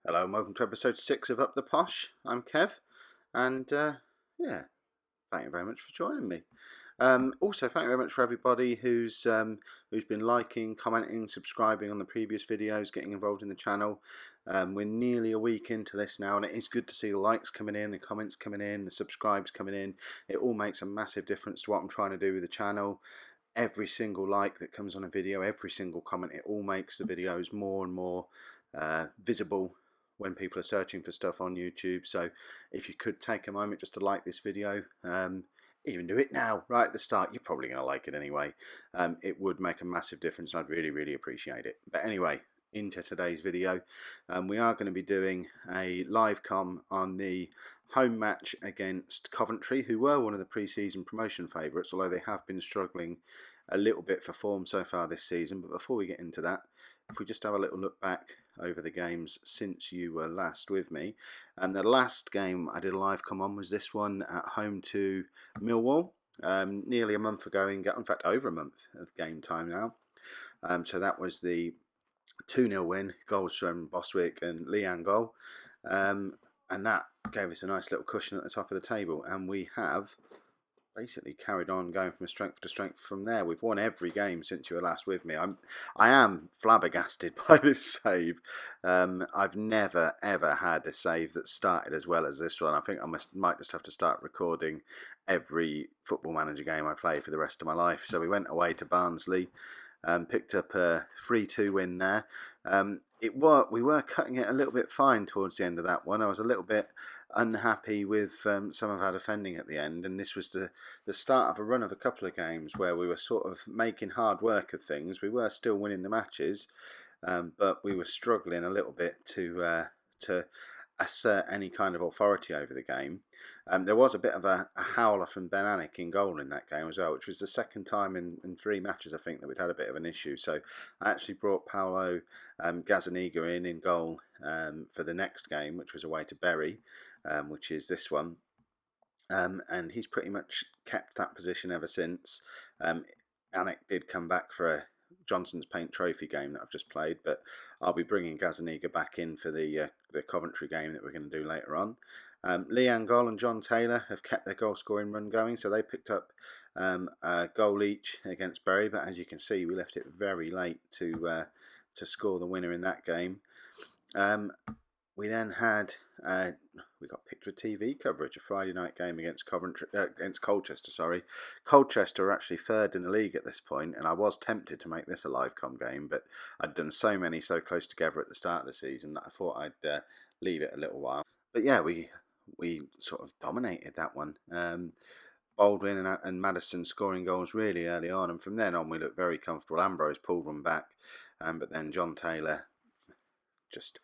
Hello and welcome to episode 6 of Up the Posh. I'm Kev, and thank you very much for joining me. Also, thank you very much for everybody who's been liking, commenting, subscribing on the previous videos, getting involved in the channel. We're nearly a week into this now, and it is good to see the likes coming in, the comments coming in, the subscribes coming in. It all makes a massive difference to what I'm trying to do with the channel. Every single like that comes on a video, every single comment, it all makes the videos more and more visible when people are searching for stuff on YouTube. So if you could take a moment just to like this video, even do it now right at the start, you're probably going to like it anyway. It would make a massive difference, and I'd really appreciate it. But anyway, into today's video, we are going to be doing a live com on the home match against Coventry, who were one of the pre-season promotion favourites, although they have been struggling a little bit for form so far this season. But before we get into that, if we just have a little look back over the games since you were last with me, and the last game I did a live come on was this one at home to Millwall, nearly a month ago, in fact over a month of game time now. So that was the 2-0 win, goals from Boswick and Lee Angol, and that gave us a nice little cushion at the top of the table, and we have basically carried on going from strength to strength from there. We've won every game since you were last with me. I am flabbergasted by this save. I've never ever had a save that started as well as this one. I think I might just have to start recording every Football Manager game I play for the rest of my life. So we went away to Barnsley, picked up a 3-2 win there. We were cutting it a little bit fine towards the end of that one. I was a little bit unhappy with some of our defending at the end, and this was the start of a run of a couple of games where we were sort of making hard work of things. We were still winning the matches, but we were struggling a little bit to assert any kind of authority over the game. There was a bit of a howler from Ben Anik in goal in that game as well, which was the second time in 3 matches I think that we'd had a bit of an issue. So I actually brought Paolo Gazzaniga in goal for the next game, which was away to Bury, which is this one. And he's pretty much kept that position ever since. Anik did come back for a Johnson's Paint Trophy game that I've just played, but I'll be bringing Gazzaniga back in for the Coventry game that we're going to do later on. Lee Angol and John Taylor have kept their goal scoring run going, so they picked up a goal each against Bury, but as you can see we left it very late to score the winner in that game. We then had we got picked for TV coverage, a Friday night game against Colchester. Sorry, Colchester are actually third in the league at this point, and I was tempted to make this a live com game, but I'd done so many so close together at the start of the season that I thought I'd leave it a little while. But yeah, we sort of dominated that one. Baldwin and Madison scoring goals really early on, and from then on we looked very comfortable. Ambrose pulled one back, but then John Taylor just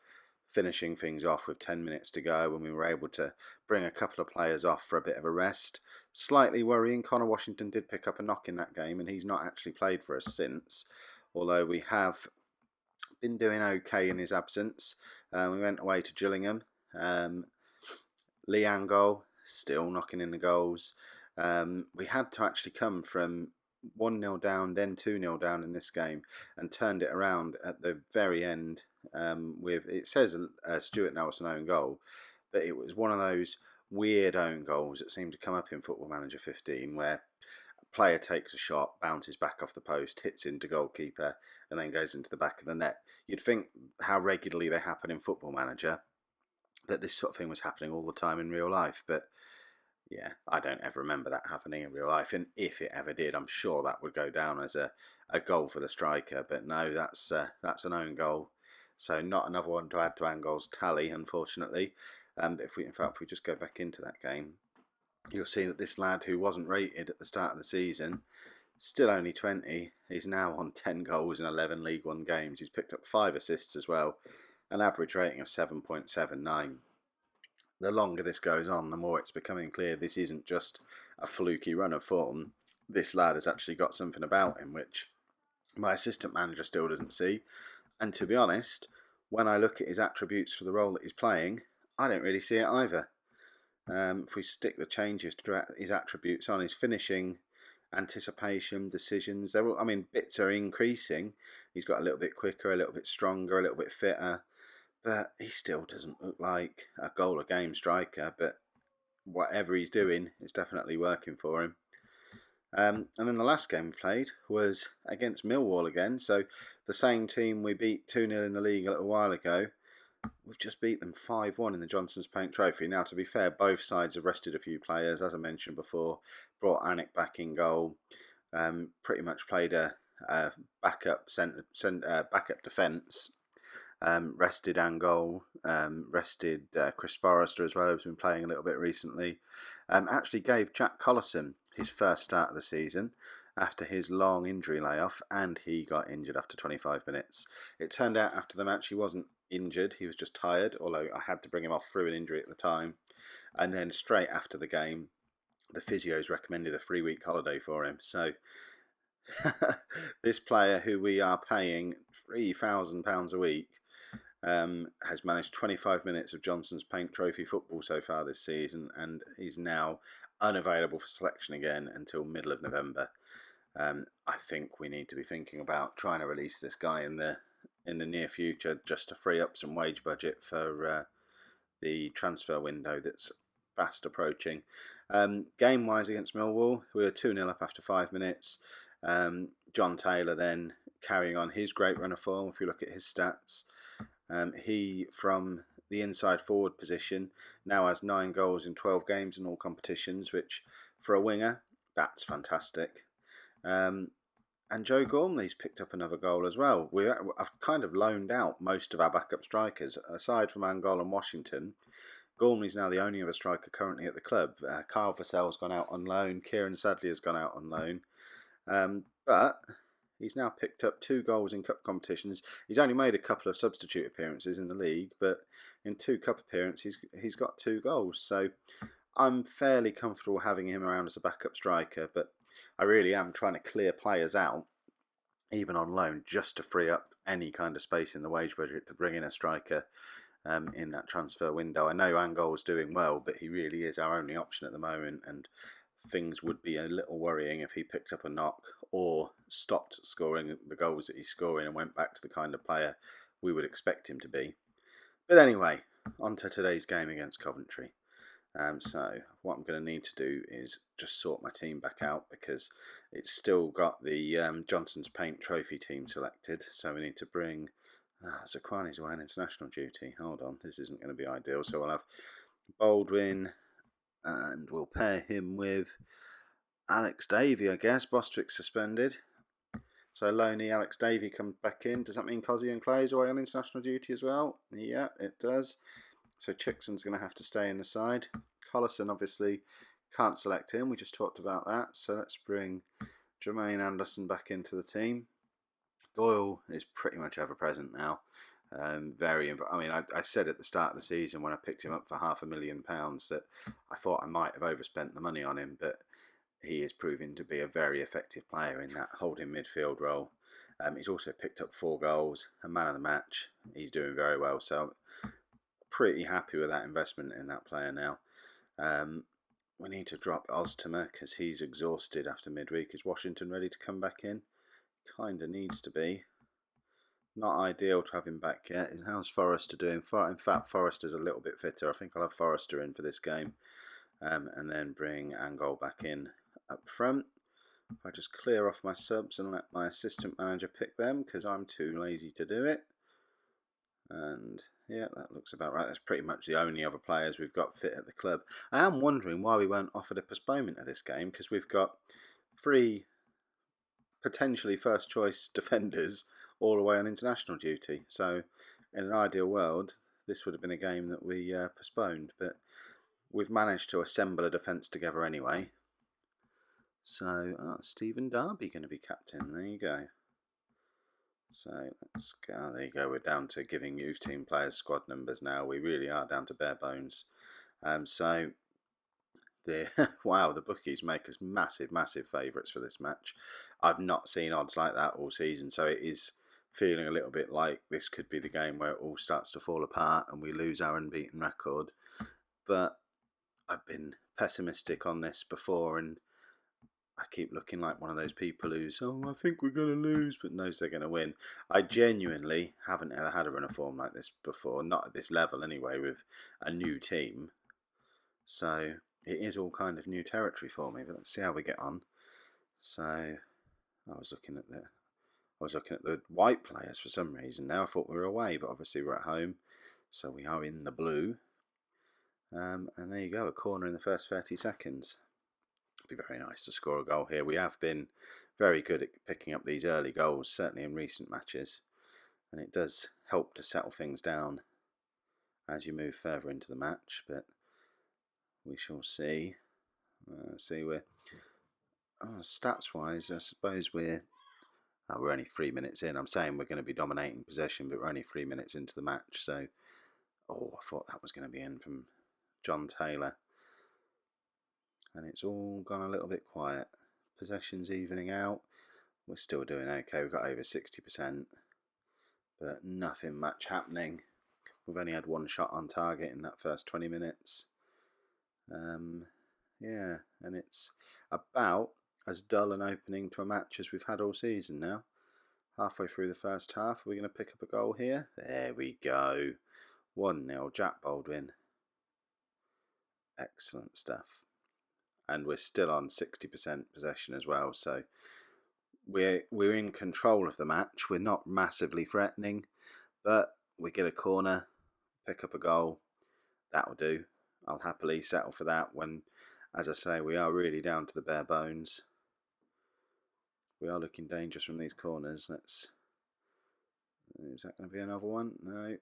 finishing things off with 10 minutes to go, when we were able to bring a couple of players off for a bit of a rest. Slightly worrying, Connor Washington did pick up a knock in that game, and he's not actually played for us since, although we have been doing okay in his absence. We went away to Gillingham. Lee Angol still knocking in the goals. We had to actually come from 1-0 down, then 2-0 down in this game, and turned it around at the very end with, it says Stuart Nelson own goal, but it was one of those weird own goals that seem to come up in Football Manager 15, where a player takes a shot, bounces back off the post, hits into goalkeeper, and then goes into the back of the net. You'd think how regularly they happen in Football Manager that this sort of thing was happening all the time in real life, but yeah, I don't ever remember that happening in real life, and if it ever did, I'm sure that would go down as a goal for the striker. But no, that's an own goal, so not another one to add to Angol's tally, unfortunately. If we just go back into that game, you'll see that this lad who wasn't rated at the start of the season, still only 20, he's now on 10 goals in 11 League One games. He's picked up 5 assists as well, an average rating of 7.79. The longer this goes on, the more it's becoming clear this isn't just a fluky run of form. This lad has actually got something about him which my assistant manager still doesn't see. And to be honest, when I look at his attributes for the role that he's playing, I don't really see it either. If we stick the changes to his attributes on, his finishing, anticipation, decisions, bits are increasing. He's got a little bit quicker, a little bit stronger, a little bit fitter. but he still doesn't look like a goal a game striker. But whatever he's doing, it's definitely working for him. And then the last game we played was against Millwall again. So the same team we beat 2-0 in the league a little while ago. We've just beat them 5-1 in the Johnson's Paint Trophy. Now, to be fair, both sides have rested a few players, as I mentioned before. Brought Anik back in goal. Pretty much played a backup defence. Rested Angol. Rested Chris Forrester as well, who's been playing a little bit recently. Actually gave Jack Collison his first start of the season after his long injury layoff, and he got injured after 25 minutes. It turned out after the match he wasn't injured, he was just tired, although I had to bring him off through an injury at the time. And then straight after the game, the physios recommended a 3-week holiday for him. So this player, who we are paying £3,000 a week, has managed 25 minutes of Johnson's Paint Trophy football so far this season, and he's now unavailable for selection again until middle of November. I think we need to be thinking about trying to release this guy in the near future, just to free up some wage budget for the transfer window that's fast approaching. Game wise against Millwall, we were 2-0 up after 5 minutes. John Taylor then carrying on his great run of form. If you look at his stats, he, from the inside forward position, now has 9 goals in 12 games in all competitions, which for a winger, that's fantastic. And Joe Gormley's picked up another goal as well. I've kind of loaned out most of our backup strikers, aside from Angol and Washington. Gormley's now the only other striker currently at the club. Kyle Vassell's gone out on loan. Kieran Sadley has gone out on loan. But he's now picked up 2 goals in cup competitions. He's only made a couple of substitute appearances in the league, but in 2 cup appearances he's got 2 goals. So I'm fairly comfortable having him around as a backup striker, but I really am trying to clear players out, even on loan, just to free up any kind of space in the wage budget to bring in a striker in that transfer window. I know Angol's doing well, but he really is our only option at the moment, and things would be a little worrying if he picked up a knock or stopped scoring the goals that he's scoring and went back to the kind of player we would expect him to be. But anyway, on to today's game against Coventry. So what I'm going to need to do is just sort my team back out, because it's still got the Johnson's Paint Trophy team selected. So we need to bring... Zaquani's away on international duty. Hold on, this isn't going to be ideal. So we'll have Baldwin, and we'll pair him with Alex Davey, I guess. Bostwick's suspended. So Loney, Alex Davey comes back in. Does that mean Cozzy and Clay's away on international duty as well? Yeah, it does. So Chickson's going to have to stay in the side. Collison obviously can't select him. We just talked about that. So let's bring Jermaine Anderson back into the team. Doyle is pretty much ever present now. I said at the start of the season when I picked him up for £500,000 that I thought I might have overspent the money on him, but he is proving to be a very effective player in that holding midfield role. He's also picked up 4 goals, a man of the match. He's doing very well, so I'm pretty happy with that investment in that player now. We need to drop Oztimer because he's exhausted after midweek. Is Washington ready to come back in? Kind of needs to be. Not ideal to have him back yet. How's Forrester doing? In fact, Forrester's a little bit fitter. I think I'll have Forrester in for this game. And then bring Angol back in up front. If I just clear off my subs and let my assistant manager pick them, because I'm too lazy to do it. And yeah, that looks about right. That's pretty much the only other players we've got fit at the club. I am wondering why we weren't offered a postponement of this game, because we've got 3 potentially first choice defenders all away on international duty. So in an ideal world, this would have been a game that we postponed, but we've managed to assemble a defence together anyway. So Stephen Darby going to be captain. There you go. So let's go. There you go. We're down to giving youth team players squad numbers now. We really are down to bare bones. So wow, the bookies make us massive favourites for this match. I've not seen odds like that all season, so it is feeling a little bit like this could be the game where it all starts to fall apart and we lose our unbeaten record. But I've been pessimistic on this before, and I keep looking like one of those people who's, I think we're going to lose, but knows they're going to win. I genuinely haven't ever had a run of form like this before, not at this level anyway, with a new team. So it is all kind of new territory for me, but let's see how we get on. So I was looking at the white players for some reason. Now I thought we were away, but obviously we're at home, so we are in the blue. And there you go, a corner in the first 30 seconds. It'd be very nice to score a goal here. We have been very good at picking up these early goals, certainly in recent matches, and it does help to settle things down as you move further into the match. But we shall see. We're stats-wise, I suppose we're only 3 minutes in. I'm saying we're going to be dominating possession, but we're only 3 minutes into the match. So, I thought that was going to be in from John Taylor. And it's all gone a little bit quiet. Possession's evening out. We're still doing okay. We've got over 60%, but nothing much happening. We've only had one shot on target in that first 20 minutes. Yeah, and it's about as dull an opening to a match as we've had all season now. Halfway through the first half, are we going to pick up a goal here? There we go. 1-0, Jack Baldwin. Excellent stuff. And we're still on 60% possession as well, so we're in control of the match. We're not massively threatening, but we get a corner, pick up a goal. That'll do. I'll happily settle for that when, as I say, we are really down to the bare bones. We are looking dangerous from these corners. Is that going to be another one? No.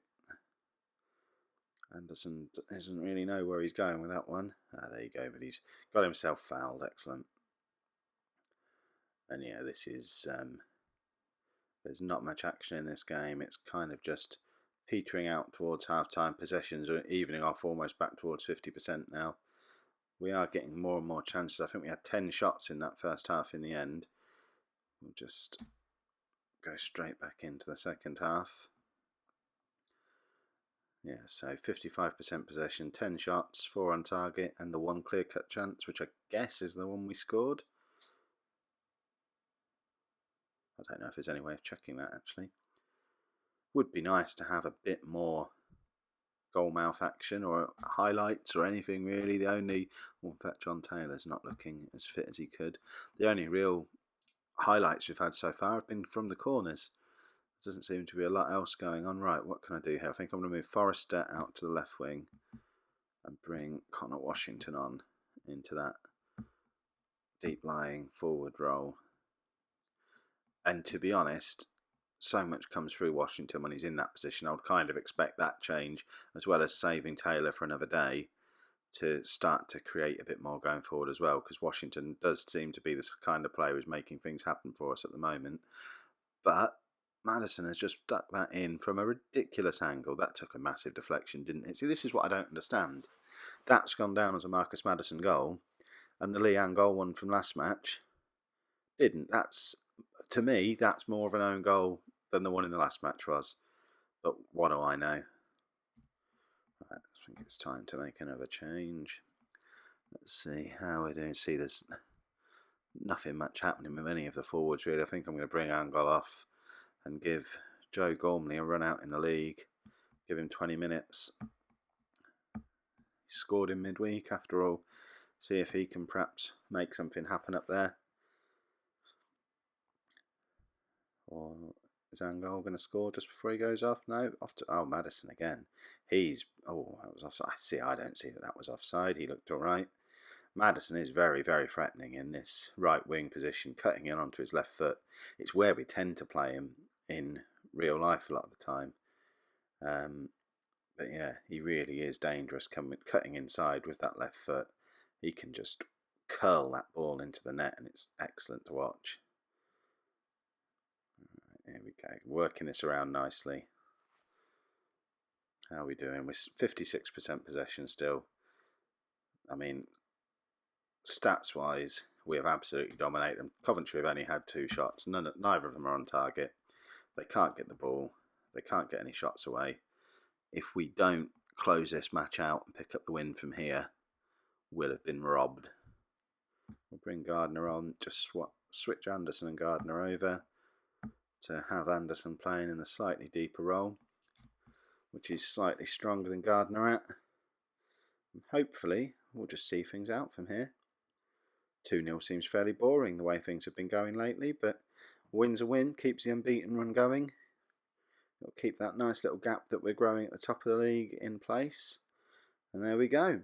Anderson doesn't really know where he's going with that one. There you go, but he's got himself fouled. Excellent. And yeah, this is there's not much action in this game. It's kind of just petering out towards half-time. Possessions are evening off almost back towards 50% now. We are getting more and more chances. I think we had 10 shots in that first half in the end. We'll just go straight back into the second half. Yeah, so 55% possession, 10 shots, 4 on target, and the one clear-cut chance, which I guess is the one we scored. I don't know if there's any way of checking that, actually. Would be nice to have a bit more goal-mouth action or highlights or anything, really. The only... Well, in fact, John Taylor's not looking as fit as he could. The only real highlights we've had so far have been from the corners. There doesn't seem to be a lot else going on. Right, what can I do here? I think I'm going to move Forrester out to the left wing and bring Connor Washington on into that deep-lying forward role. And to be honest, so much comes through Washington when he's in that position. I would kind of expect that change, as well as saving Taylor for another day, to start to create a bit more going forward as well, because Washington does seem to be the kind of player who's making things happen for us at the moment. But Maddison has just stuck that in from a ridiculous angle. That took a massive deflection, didn't it? See, this is what I don't understand. That's gone down as a Marcus Maddison goal, and the Lee Angol one from last match didn't. That's, to me, that's more of an own goal than the one in the last match was. But what do I know? Right, I think it's time to make another change. Let's see how we're doing. See, there's nothing much happening with any of the forwards, really. I think I'm going to bring Angol off and give Joe Gormley a run out in the league. Give him 20 minutes. He scored in midweek after all. See if he can perhaps make something happen up there. Or is Angol going to score just before he goes off? No, Maddison again. That was offside. See, I don't see that was offside. He looked all right. Maddison is very, very threatening in this right wing position, cutting in onto his left foot. It's where we tend to play him in real life a lot of the time. But yeah, he really is dangerous cutting inside with that left foot. He can just curl that ball into the net, and it's excellent to watch. Here we go, working this around nicely. How are we doing? We're 56% possession still. I mean, stats-wise, we have absolutely dominated them. Coventry have only had 2 shots. Neither of them are on target. They can't get the ball. They can't get any shots away. If we don't close this match out and pick up the win from here, we'll have been robbed. We'll bring Gardner on, just switch Anderson and Gardner over to have Anderson playing in the slightly deeper role, which is slightly stronger than Gardner at. And hopefully we'll just see things out from here. 2-0 seems fairly boring the way things have been going lately, but win's a win, keeps the unbeaten run going. It'll keep that nice little gap that we're growing at the top of the league in place. And there we go.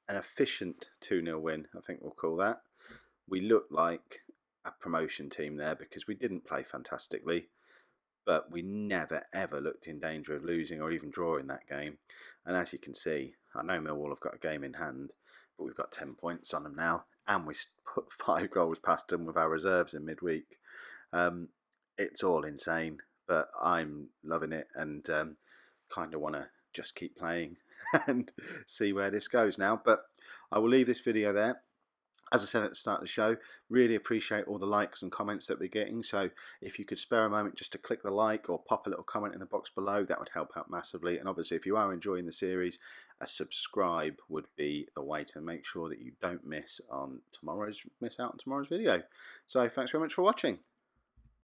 An efficient 2-0 win, I think we'll call that. We looked like a promotion team there because we didn't play fantastically, but we never ever looked in danger of losing or even drawing that game. And as you can see, I know Millwall have got a game in hand, but we've got 10 points on them now, and we put 5 goals past them with our reserves in midweek. It's all insane, but I'm loving it and kind of want to just keep playing and see where this goes now. But I will leave this video there. As I said at the start of the show, really appreciate all the likes and comments that we're getting. So if you could spare a moment just to click the like or pop a little comment in the box below, that would help out massively. And obviously, if you are enjoying the series, a subscribe would be the way to make sure that you don't miss out on tomorrow's video. So thanks very much for watching.